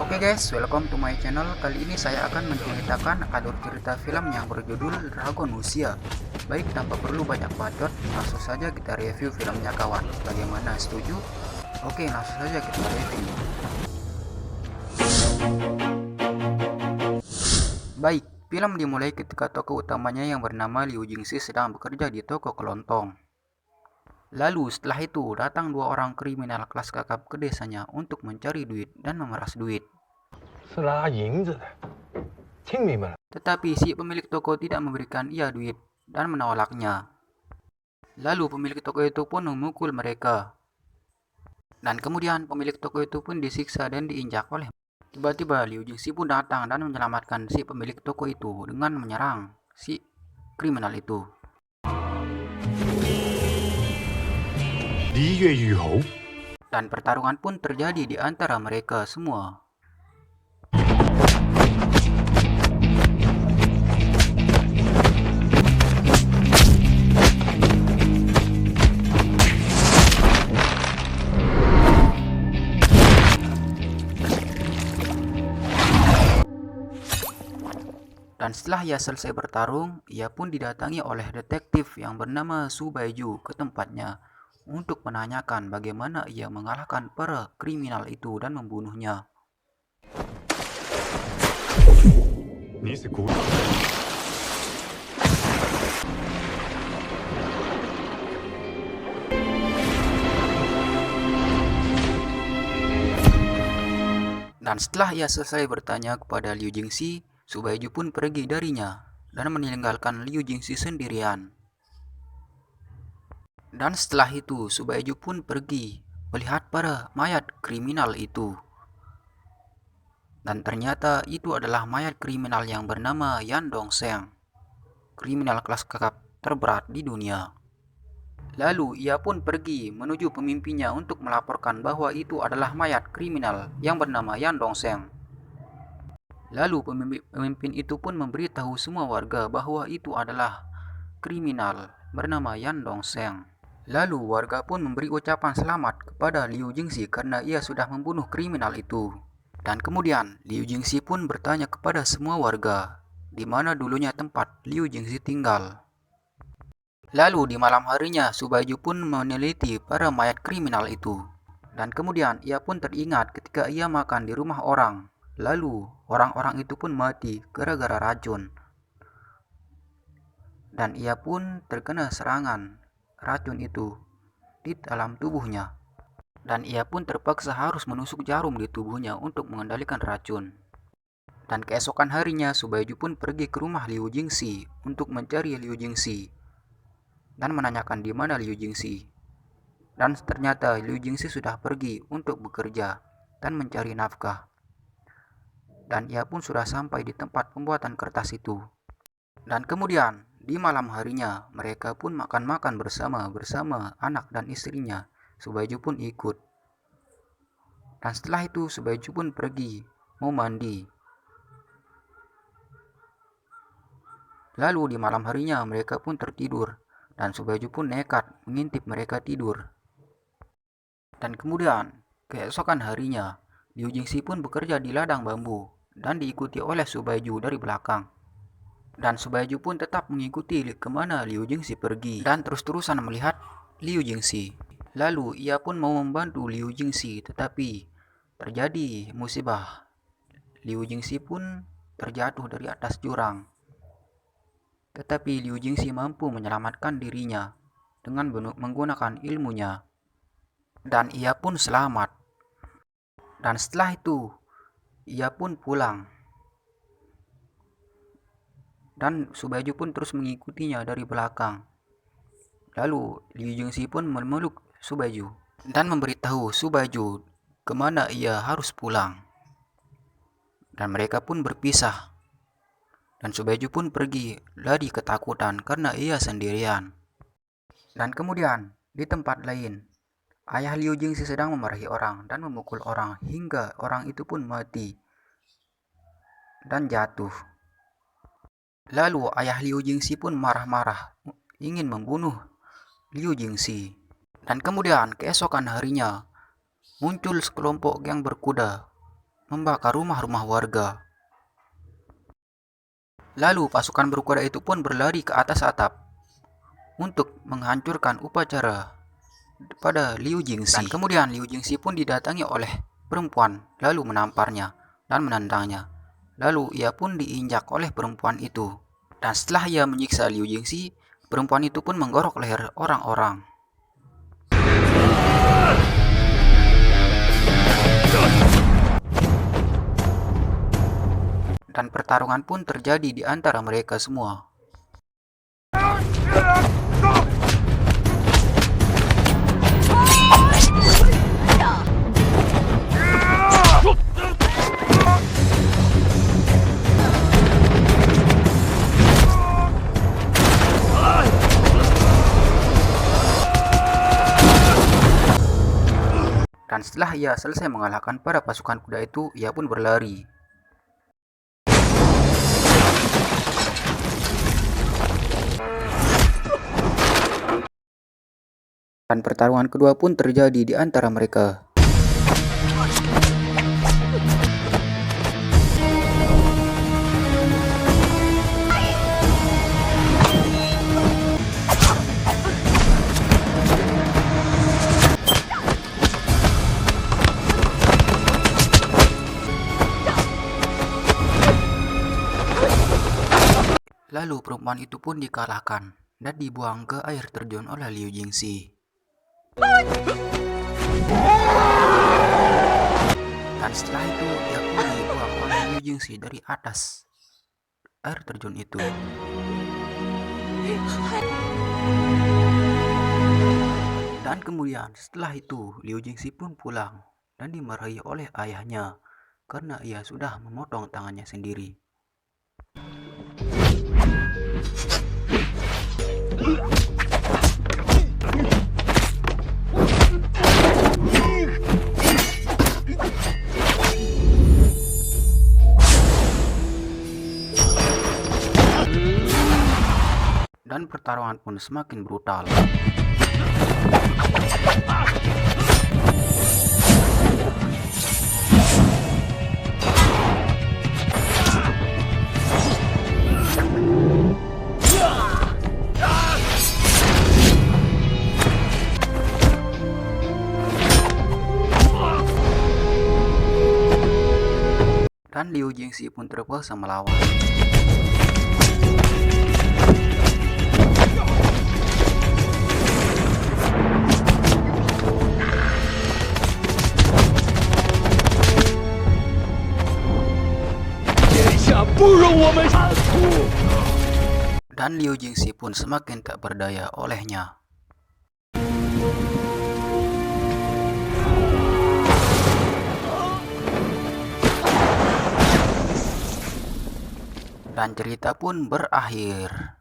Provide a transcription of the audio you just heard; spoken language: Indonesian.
Oke guys, welcome to my channel. Kali ini saya akan menceritakan alur cerita film yang berjudul Dragon Usia. Baik, tanpa perlu banyak bacot, langsung saja kita review filmnya kawan. Bagaimana, setuju? Oke, langsung saja kita review. Baik, film dimulai ketika tokoh utamanya yang bernama Liu Jingxi sedang bekerja di toko kelontong. Lalu setelah itu datang dua orang kriminal kelas kakap ke desanya untuk mencari duit dan memeras duit. Tetapi si pemilik toko tidak memberikan ia duit dan menolaknya. Lalu pemilik toko itu pun memukul mereka. Dan kemudian pemilik toko itu pun disiksa dan diinjak oleh. Tiba-tiba Liu Jingxi pun datang dan menyelamatkan si pemilik toko itu dengan menyerang si kriminal itu. Dan pertarungan pun terjadi di antara mereka semua. Dan setelah ia selesai bertarung, ia pun didatangi oleh detektif yang bernama Su Baiju ke tempatnya untuk menanyakan bagaimana ia mengalahkan para kriminal itu dan membunuhnya. Dan setelah ia selesai bertanya kepada Liu Jingxi, Su Baiju pun pergi darinya dan meninggalkan Liu Jingxi sendirian. Dan setelah itu Su Baiju pun pergi melihat para mayat kriminal itu. Dan ternyata itu adalah mayat kriminal yang bernama Yan Dongsheng, kriminal kelas kakap terberat di dunia. Lalu ia pun pergi menuju pemimpinnya untuk melaporkan bahwa itu adalah mayat kriminal yang bernama Yan Dongsheng. Lalu pemimpin itu pun memberitahu semua warga bahwa itu adalah kriminal bernama Yan Dongsheng. Lalu warga pun memberi ucapan selamat kepada Liu Jingxi karena ia sudah membunuh kriminal itu. Dan kemudian Liu Jingxi pun bertanya kepada semua warga di mana dulunya tempat Liu Jingxi tinggal. Lalu di malam harinya Su Baiju pun meneliti para mayat kriminal itu. Dan kemudian ia pun teringat ketika ia makan di rumah orang. Lalu orang-orang itu pun mati gara-gara racun. Dan ia pun terkena serangan racun itu di dalam tubuhnya. Dan ia pun terpaksa harus menusuk jarum di tubuhnya untuk mengendalikan racun. Dan keesokan harinya Su Baiju pun pergi ke rumah Liu Jingxi untuk mencari Liu Jingxi dan menanyakan di mana Liu Jingxi. Dan ternyata Liu Jingxi sudah pergi untuk bekerja dan mencari nafkah. Dan ia pun sudah sampai di tempat pembuatan kertas itu. Dan kemudian di malam harinya mereka pun makan-makan bersama anak dan istrinya. Su Baiju pun ikut. Dan setelah itu Su Baiju pun pergi mau mandi. Lalu di malam harinya mereka pun tertidur. Dan Su Baiju pun nekat mengintip mereka tidur. Dan kemudian keesokan harinya Liu Jingxi pun bekerja di ladang bambu dan diikuti oleh Su Baiju dari belakang. Dan Su Baiju pun tetap mengikuti kemana Liu Jingxi pergi dan terus-terusan melihat Liu Jingxi. Lalu ia pun mau membantu Liu Jingxi, tetapi terjadi musibah. Liu Jingxi pun terjatuh dari atas jurang. Tetapi Liu Jingxi mampu menyelamatkan dirinya dengan menggunakan ilmunya. Dan ia pun selamat. Dan setelah itu ia pun pulang. Dan Su Baiju pun terus mengikutinya dari belakang. Lalu Liu Jingxi pun memeluk Su Baiju dan memberitahu Su Baiju kemana ia harus pulang. Dan mereka pun berpisah. Dan Su Baiju pun pergi lari ketakutan karena ia sendirian. Dan kemudian di tempat lain, ayah Liu Jingxi sedang memarahi orang dan memukul orang hingga orang itu pun mati dan jatuh. Lalu ayah Liu Jingxi pun marah-marah ingin membunuh Liu Jingxi. Dan kemudian keesokan harinya muncul sekelompok geng berkuda membakar rumah-rumah warga. Lalu pasukan berkuda itu pun berlari ke atas atap untuk menghancurkan upacara pada Liu Jingxi. Dan kemudian Liu Jingxi pun didatangi oleh perempuan, lalu menamparnya dan menendangnya. Lalu ia pun diinjak oleh perempuan itu. Dan setelah ia menyiksa Liu Jingxi, perempuan itu pun menggorok leher orang-orang. Dan pertarungan pun terjadi di antara mereka semua. Dan setelah ia selesai mengalahkan para pasukan kuda itu, ia pun berlari. Dan pertarungan kedua pun terjadi di antara mereka. Lalu perempuan itu pun dikalahkan dan dibuang ke air terjun oleh Liu Jingxi. Dan setelah itu ia pun dibuang oleh Liu Jingxi dari atas air terjun itu. Dan kemudian setelah itu Liu Jingxi pun pulang dan dimarahi oleh ayahnya karena ia sudah memotong tangannya sendiri. Dan pertarungan pun semakin brutal. Dan Liu Jingxi pun terpaksa melawan. Dan Liu Jingxi pun semakin tak berdaya olehnya. Dan cerita pun berakhir.